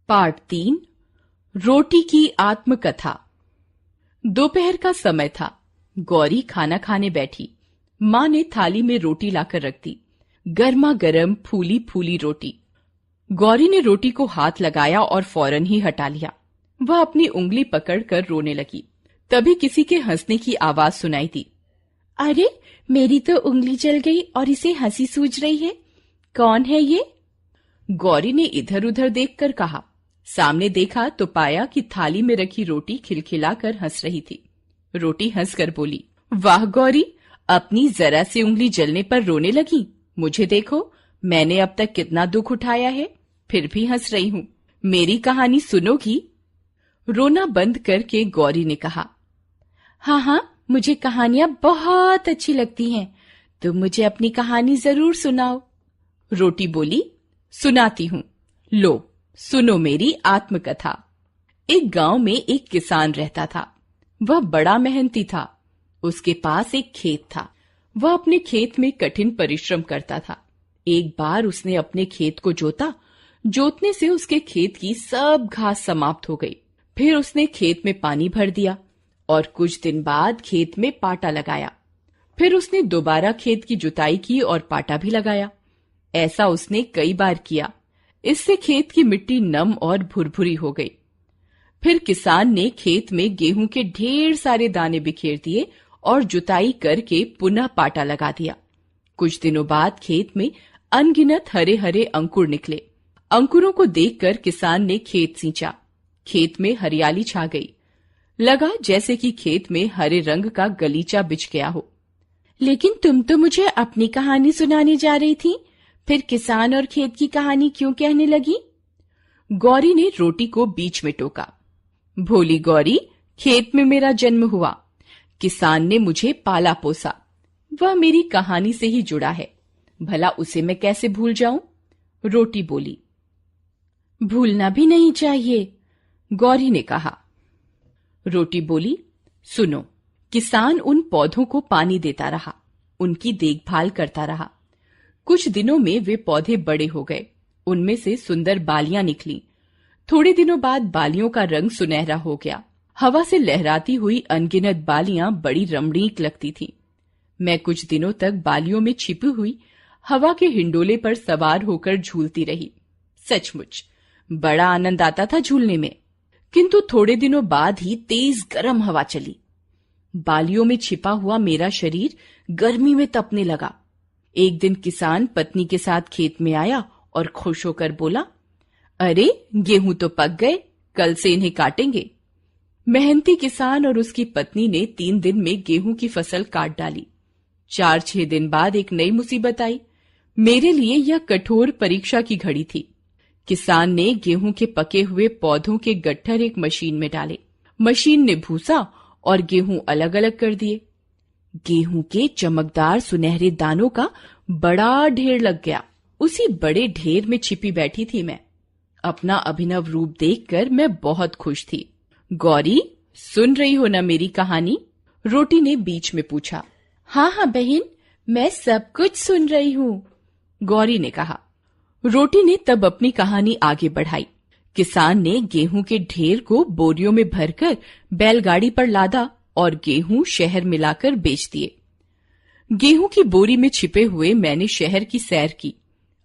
Part 3 रोटी की आत्मकथा। दोपहर का समय था। गौरी खाना खाने बैठी। माँ ने थाली में रोटी लाकर रख दी, गर्मा गर्म फूली फूली रोटी। गौरी ने रोटी को हाथ लगाया और फौरन ही हटा लिया। वह अपनी उंगली पकड़कर रोने लगी। तभी किसी के हंसने की आवाज सुनाई दी। अरे, मेरी तो उंगली जल गई और इसे हंसी सूझ रही है। कौन है ये? गौरी ने इधर उधर देखकर कहा। सामने देखा तो पाया कि थाली में रखी रोटी खिलखिलाकर हंस रही थी। रोटी हंसकर बोली, वाह गौरी, अपनी जरा सी उंगली जलने पर रोने लगी। मुझे देखो, मैंने अब तक कितना दुख उठाया है, फिर भी हंस रही हूँ। मेरी कहानी सुनोगी? रोना बंद करके गौरी ने कहा, हाँ हाँ, मुझे कहानियां बहुत अच्छी लगती हैं। तुम मुझे अपनी कहानी जरूर सुनाओ। रोटी बोली, सुनाती हूँ। लो, सुनो मेरी आत्मकथा। एक गांव में एक किसान रहता था। वह बड़ा मेहनती था। उसके पास एक खेत था। वह अपने खेत में कठिन परिश्रम करता था। एक बार उसने अपने खेत को जोता। जोतने से उसके खेत की सब घास समाप्त हो गई। फिर उसने खेत में पानी भर दिया और कुछ दिन बाद खेत में पाटा लगाया। फिर उसने दोबारा खेत की जुताई की और पाटा भी लगाया। ऐसा उसने कई बार किया। इससे खेत की मिट्टी नम और भुरभुरी हो गई। फिर किसान ने खेत में गेहूं के ढेर सारे दाने बिखेर दिए और जुताई करके पुनः पाटा लगा दिया। कुछ दिनों बाद खेत में अनगिनत हरे हरे अंकुर निकले। अंकुरों को देखकर किसान ने खेत सींचा। खेत में हरियाली छा गई। लगा जैसे कि खेत में हरे रंग का गलीचा बिछ गया हो। लेकिन तुम तो मुझे अपनी कहानी सुनाने जा रही थी, फिर किसान और खेत की कहानी क्यों कहने लगी? गौरी ने रोटी को बीच में टोका। भोली गौरी, खेत में मेरा जन्म हुआ। किसान ने मुझे पाला पोसा। वह मेरी कहानी से ही जुड़ा है। भला उसे मैं कैसे भूल जाऊं? रोटी बोली। भूलना भी नहीं चाहिए, गौरी ने कहा। रोटी बोली, सुनो। किसान उन पौधों को पानी देता रहा, उनकी देखभाल करता रहा। कुछ दिनों में वे पौधे बड़े हो गए। उनमें से सुंदर बालियां निकली। थोड़े दिनों बाद बालियों का रंग सुनहरा हो गया। हवा से लहराती हुई अनगिनत बालियां बड़ी रमणीक लगती थीं। मैं कुछ दिनों तक बालियों में छिपी हुई हवा के हिंडोले पर सवार होकर झूलती रही। सचमुच बड़ा आनंद आता था झूलने में। किंतु थोड़े दिनों बाद ही तेज गर्म हवा चली। बालियों में छिपा हुआ मेरा शरीर गर्मी में तपने लगा। एक दिन किसान पत्नी के साथ खेत में आया और खुश होकर बोला, अरे, गेहूं तो पक गए, कल से इन्हें काटेंगे। मेहनती किसान और उसकी पत्नी ने 3 दिन में गेहूं की फसल काट डाली। 4-6 दिन बाद एक नई मुसीबत आई। मेरे लिए यह कठोर परीक्षा की घड़ी थी। किसान ने गेहूं के पके हुए पौधों के गट्ठर एक मशीन में डाले। मशीन ने भूसा और गेहूं अलग अलग कर दिए। गेहूं के चमकदार सुनहरे दानों का बड़ा ढेर लग गया। उसी बड़े ढेर में छिपी बैठी थी मैं। अपना अभिनव रूप देखकर मैं बहुत खुश थी। गौरी, सुन रही हो ना मेरी कहानी? रोटी ने बीच में पूछा। हाँ हाँ बहन, मैं सब कुछ सुन रही हूँ, गौरी ने कहा। रोटी ने तब अपनी कहानी आगे बढ़ाई। किसान ने गेहूं के ढेर को बोरियों में भरकर बैलगाड़ी पर लादा और गेहूं शहर में लाकर बेच दिए। गेहूं की बोरी में छिपे हुए मैंने शहर की सैर की।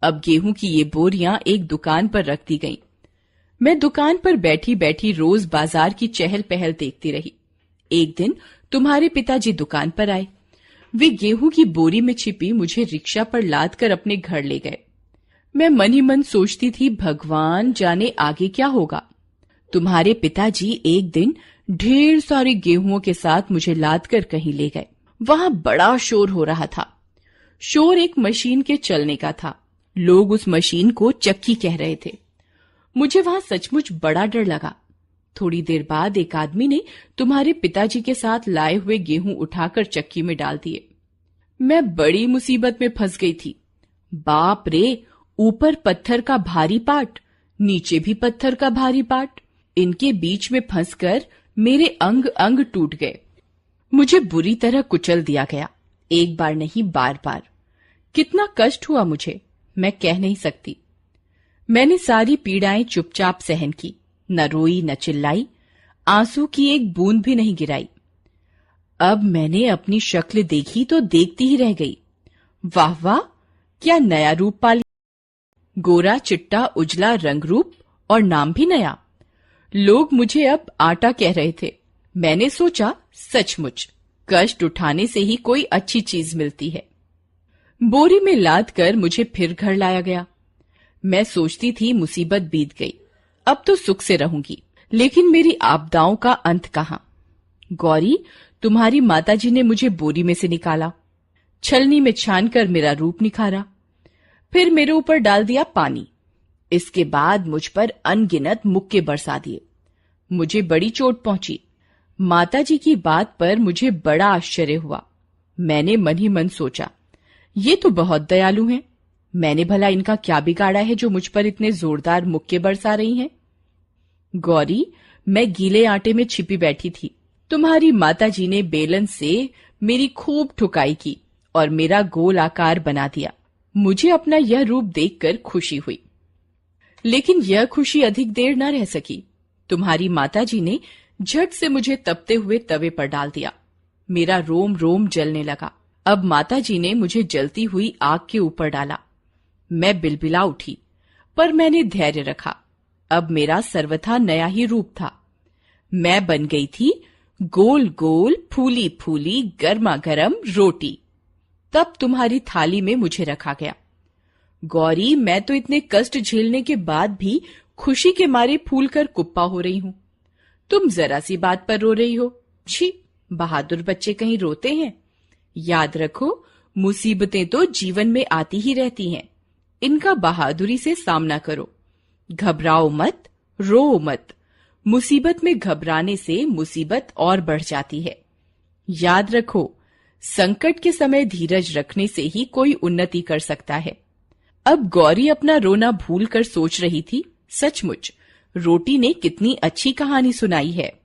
अब गेहूं की ये बोरियां एक दुकान पर रख दी गईं। मैं दुकान पर बैठी बैठी रोज बाजार की चहल पहल देखती रही। एक दिन तुम्हारे पिताजी दुकान पर आए। वे गेहूं की बोरी में छिपी मुझे रिक्शा पर लाद कर अपने घर ले गए। मैं मन ही मन सोचती थी, भगवान जाने आगे क्या होगा। तुम्हारे पिताजी एक दिन ढेर सारे गेहूं के साथ मुझे लाद कर कहीं ले गए। वहां बड़ा शोर हो रहा था। शोर एक मशीन के चलने का था। लोग उस मशीन को चक्की कह रहे थे। मुझे वहां सचमुच बड़ा डर लगा। थोड़ी देर बाद एक आदमी ने तुम्हारे पिताजी के साथ लाए हुए गेहूं उठाकर चक्की में डाल दिए। मैं बड़ी मुसीबत में फंस गई थी। बाप रे, ऊपर पत्थर का भारी पाट, नीचे भी पत्थर का भारी पाट। इनके बीच में फंसकर मेरे अंग अंग टूट गए। मुझे बुरी तरह कुचल दिया गया। एक बार नहीं, बार बार। कितना कष्ट हुआ मुझे, मैं कह नहीं सकती। मैंने सारी पीड़ाएं चुपचाप सहन की, न रोई न चिल्लाई, आंसू की एक बूंद भी नहीं गिराई। अब मैंने अपनी शक्ल देखी तो देखती ही रह गई। वाह वाह, क्या नया रूप पा लिया। गोरा चिट्टा उजला रंग रूप और नाम भी नया। लोग मुझे अब आटा कह रहे थे। मैंने सोचा, सचमुच कष्ट उठाने से ही कोई अच्छी चीज मिलती है। बोरी में लाद कर मुझे फिर घर लाया गया। मैं सोचती थी मुसीबत बीत गई, अब तो सुख से रहूंगी। लेकिन मेरी आपदाओं का अंत कहाँ। गौरी, तुम्हारी माताजी ने मुझे बोरी में से निकाला, छलनी में छानकर मेरा रूप निखारा, फिर मेरे ऊपर डाल दिया पानी। इसके बाद मुझ पर अनगिनत मुक्के बरसा दिए। मुझे बड़ी चोट पहुंची। माताजी की बात पर मुझे बड़ा आश्चर्य हुआ। मैंने मन ही मन सोचा, ये तो बहुत दयालु हैं। मैंने भला इनका क्या बिगाड़ा है जो मुझ पर इतने जोरदार मुक्के बरसा रही हैं। गौरी, मैं गीले आटे में छिपी बैठी थी। तुम्हारी माताजी ने बेलन से मेरी खूब ठुकाई की और मेरा गोल आकार बना दिया। मुझे अपना यह रूप देखकर खुशी हुई, लेकिन यह खुशी अधिक देर न रह सकी। तुम्हारी माताजी ने झट से मुझे तपते हुए तवे पर डाल दिया। मेरा रोम रोम जलने लगा। अब माताजी ने मुझे जलती हुई आग के ऊपर डाला। मैं बिलबिला उठी, पर मैंने धैर्य रखा। अब मेरा सर्वथा नया ही रूप था। मैं बन गई थी गोल गोल फूली फूली गर्मा गर्म रोटी। तब तुम्हारी थाली में मुझे रखा गया। गौरी, मैं तो इतने कष्ट झेलने के बाद भी खुशी के मारे फूलकर कुप्पा हो रही हूं। तुम जरा सी बात पर रो रही हो। छी, बहादुर बच्चे कहीं रोते हैं। याद रखो, मुसीबतें तो जीवन में आती ही रहती हैं। इनका बहादुरी से सामना करो। घबराओ मत, रो मत। मुसीबत में घबराने से मुसीबत और बढ़ जाती है। याद रखो, संकट के समय धीरज रखने से ही कोई उन्नति कर सकता है। अब गौरी अपना रोना भूलकर सोच रही थी, सचमुच रोटी ने कितनी अच्छी कहानी सुनाई है।